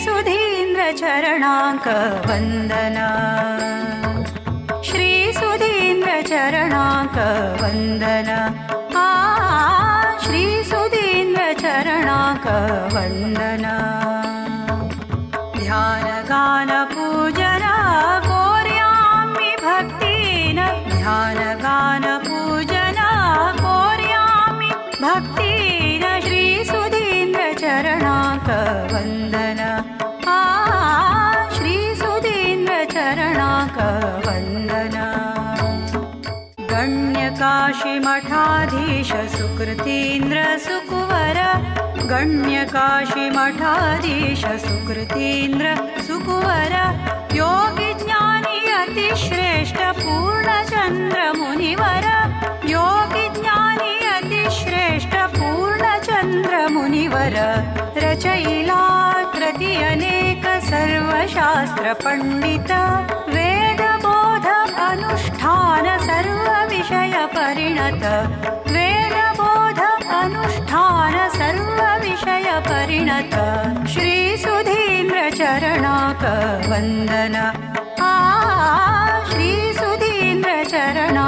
श्रीसुधीन्द्रचरणाङ्क वन्दना श्रीसुधीन्द्रचरणाङ्क वन्दना श्रीसुधीन्द्रचरणाङ्क वन्दना ध्यानगानपूजन कोर्यामि भक्तिन ध्यानगानपूजन कोर्यामि भक्तिन श्रीसुधीन्द्रचरणाङ्क वन्दना श्रीसुधीन्द्रचरणाङ्क वन्दना गण्यकाशीमठाधीश सुकृतीन्द्र सुकुवर गण्यकाशीमठाधीश सुकृतीन्द्र सुकुवर योगिज्ञानी अतिश्रेष्ठ पूर्णचन्द्र मुनिवर योगिज्ञानी अतिश्रेष्ठ पूर्णचन्द्र मुनिवर रचयिलाकृति अनेक सर्वशास्त्र पंडित वेदबोध अनुष्ठान सर्वविषय परिणत वेदबोध अनुष्ठान सर्वविषय परिणत श्रीसुधीन्द्रचरणाङ्क वन्दना श्रीसुधीन्द्रचरणाङ्क